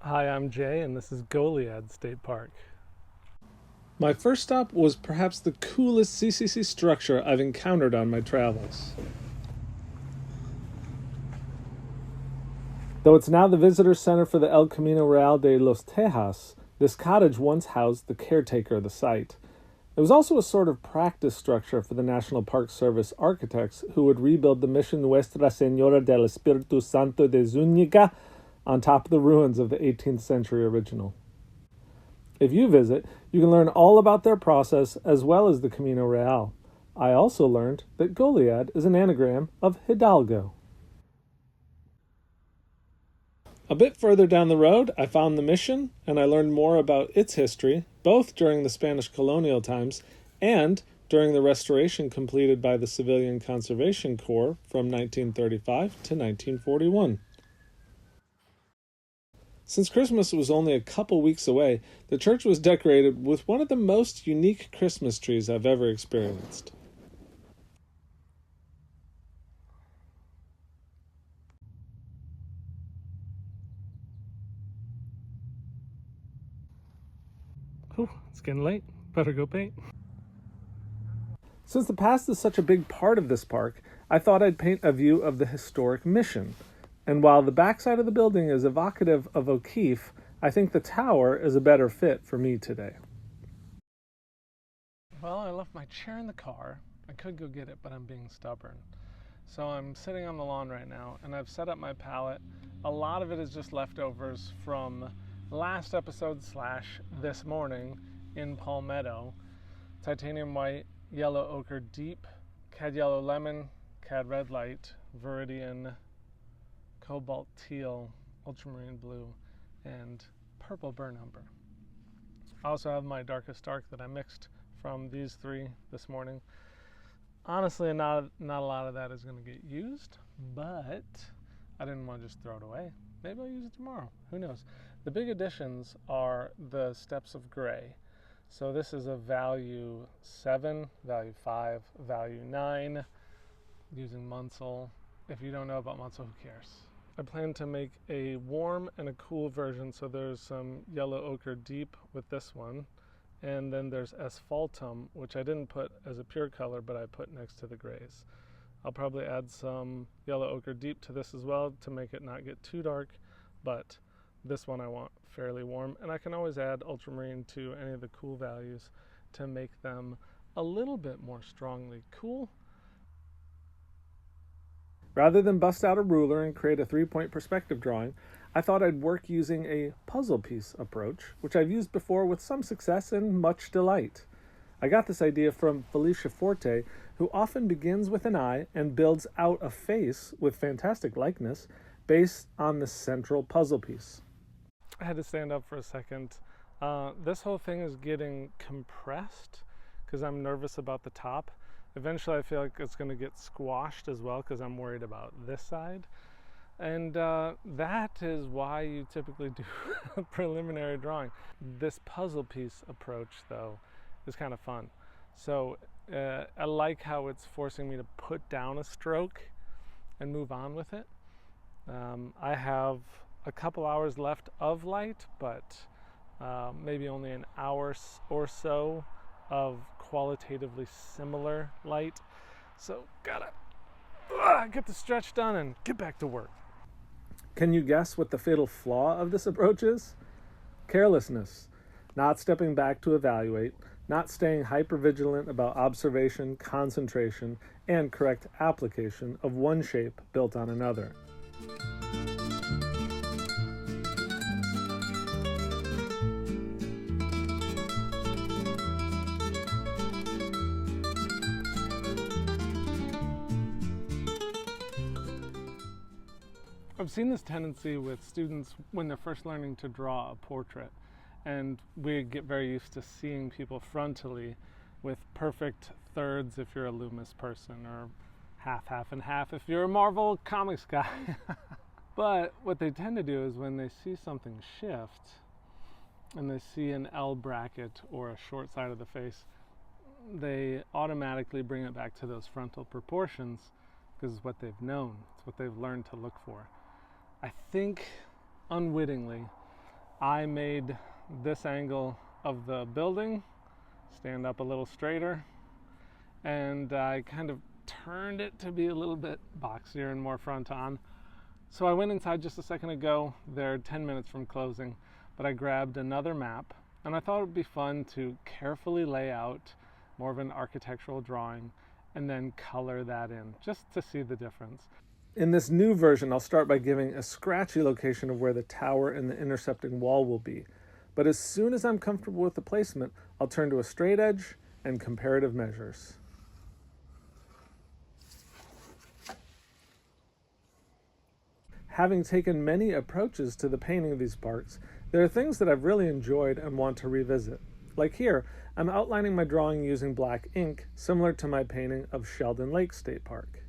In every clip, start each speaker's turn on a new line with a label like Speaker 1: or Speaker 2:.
Speaker 1: Hi, I'm Jay, and this is Goliad State Park.
Speaker 2: My first stop was perhaps the coolest CCC structure I've encountered on my travels. Though it's now the visitor center for the El Camino Real de los Tejas, this cottage once housed the caretaker of the site. It was also a sort of practice structure for the National Park Service architects who would rebuild the Mission Nuestra Señora del Espíritu Santo de Zúñiga on top of the ruins of the 18th century original. If you visit, you can learn all about their process as well as the Camino Real. I also learned that Goliad is an anagram of Hidalgo. A bit further down the road, I found the mission, and I learned more about its history, both during the Spanish colonial times and during the restoration completed by the Civilian Conservation Corps from 1935 to 1941. Since Christmas was only a couple weeks away, the church was decorated with one of the most unique Christmas trees I've ever experienced.
Speaker 1: Whew, it's getting late. Better go paint.
Speaker 2: Since the past is such a big part of this park, I thought I'd paint a view of the historic mission. And while the backside of the building is evocative of O'Keeffe, I think the tower is a better fit for me today.
Speaker 1: Well, I left my chair in the car. I could go get it, but I'm being stubborn. So I'm sitting on the lawn right now, and I've set up my palette. A lot of it is just leftovers from last episode / this morning in Palmetto. Titanium white, yellow ochre deep, cad yellow lemon, cad red light, viridian, cobalt teal, ultramarine blue, and purple burnt umber. I also have my darkest dark that I mixed from these three this morning. Honestly, not a lot of that is going to get used, but I didn't want to just throw it away. Maybe I'll use it tomorrow. Who knows? The big additions are the steps of gray. So this is a value 7, value 5, value 9, using Munsell. If you don't know about Munsell, who cares? I plan to make a warm and a cool version, so there's some yellow ochre deep with this one, and then there's asphaltum, which I didn't put as a pure color, but I put next to the grays. I'll probably add some yellow ochre deep to this as well to make it not get too dark, but this one I want fairly warm, and I can always add ultramarine to any of the cool values to make them a little bit more strongly cool.
Speaker 2: Rather than bust out a ruler and create a 3-point perspective drawing, I thought I'd work using a puzzle piece approach, which I've used before with some success and much delight. I got this idea from Felicia Forte, who often begins with an eye and builds out a face with fantastic likeness based on the central puzzle piece.
Speaker 1: I had to stand up for a second. This whole thing is getting compressed because I'm nervous about the top. Eventually I feel like it's going to get squashed as well because I'm worried about this side. And that is why you typically do a preliminary drawing. This puzzle piece approach, though, is kind of fun. So I like how it's forcing me to put down a stroke and move on with it. I have a couple hours left of light, but maybe only an hour or so of qualitatively similar light. So gotta get the stretch done and get back to work.
Speaker 2: Can you guess what the fatal flaw of this approach is? Carelessness. Not stepping back to evaluate, not staying hypervigilant about observation, concentration, and correct application of one shape built on another.
Speaker 1: I've seen this tendency with students when they're first learning to draw a portrait, and we get very used to seeing people frontally with perfect thirds if you're a Loomis person, or half and half if you're a Marvel Comics guy. But what they tend to do is when they see something shift and they see an L bracket or a short side of the face, they automatically bring it back to those frontal proportions because it's what they've known, it's what they've learned to look for. I think unwittingly I made this angle of the building stand up a little straighter, and I kind of turned it to be a little bit boxier and more front on. So I went inside just a second ago. They're 10 minutes from closing, but I grabbed another map, and I thought it would be fun to carefully lay out more of an architectural drawing and then color that in, just to see the difference.
Speaker 2: In this new version, I'll start by giving a scratchy location of where the tower and the intercepting wall will be. But as soon as I'm comfortable with the placement, I'll turn to a straight edge and comparative measures. Having taken many approaches to the painting of these parks, there are things that I've really enjoyed and want to revisit. Like here, I'm outlining my drawing using black ink, similar to my painting of Sheldon Lake State Park.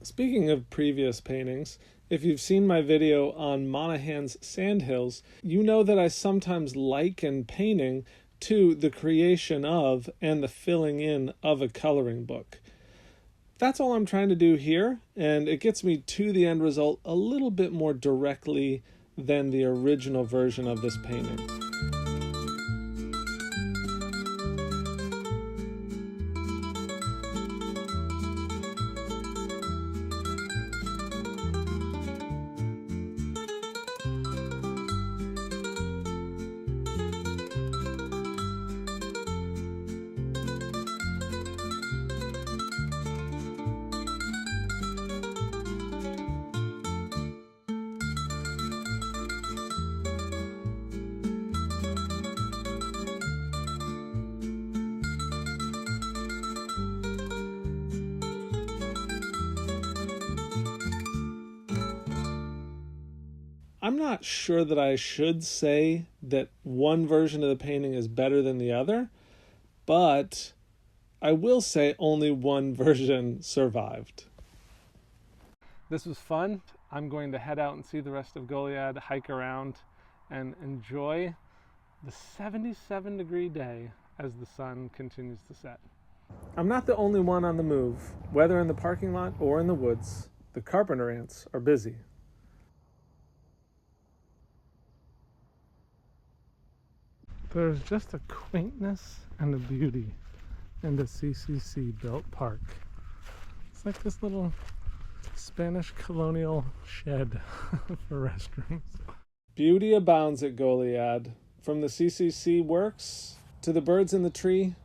Speaker 2: Speaking of previous paintings, if you've seen my video on Monahan's Sandhills, you know that I sometimes liken painting to the creation of and the filling in of a coloring book. That's all I'm trying to do here, and it gets me to the end result a little bit more directly than the original version of this painting. I'm not sure that I should say that one version of the painting is better than the other, but I will say only one version survived.
Speaker 1: This was fun. I'm going to head out and see the rest of Goliad, hike around, and enjoy the 77-degree day as the sun continues to set.
Speaker 2: I'm not the only one on the move. Whether in the parking lot or in the woods, the carpenter ants are busy.
Speaker 1: There's just a quaintness and a beauty in the CCC built park. It's like this little Spanish colonial shed for restrooms.
Speaker 2: Beauty abounds at Goliad, from the CCC works to the birds in the tree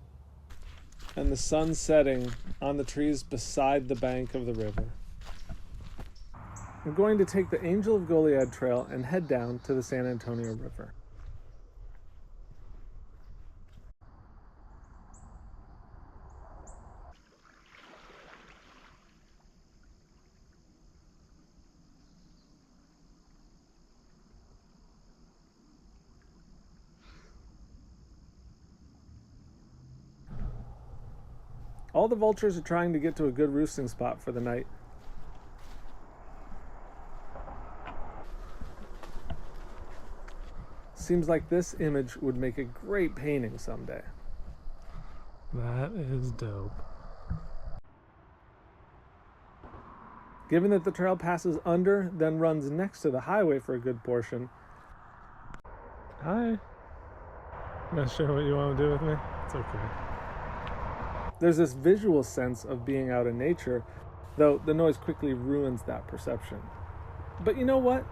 Speaker 2: and the sun setting on the trees beside the bank of the river. I'm going to take the Angel of Goliad trail and head down to the San Antonio River. All the vultures are trying to get to a good roosting spot for the night. Seems like this image would make a great painting someday.
Speaker 1: That is dope.
Speaker 2: Given that the trail passes under, then runs next to the highway for a good portion.
Speaker 1: Hi. Not sure what you want to do with me? It's okay.
Speaker 2: There's this visual sense of being out in nature, though the noise quickly ruins that perception. But you know what?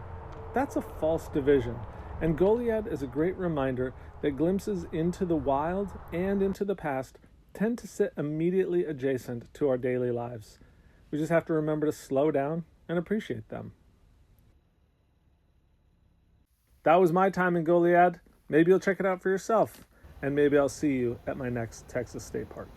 Speaker 2: That's a false division, and Goliad is a great reminder that glimpses into the wild and into the past tend to sit immediately adjacent to our daily lives. We just have to remember to slow down and appreciate them. That was my time in Goliad. Maybe you'll check it out for yourself, and maybe I'll see you at my next Texas State Park.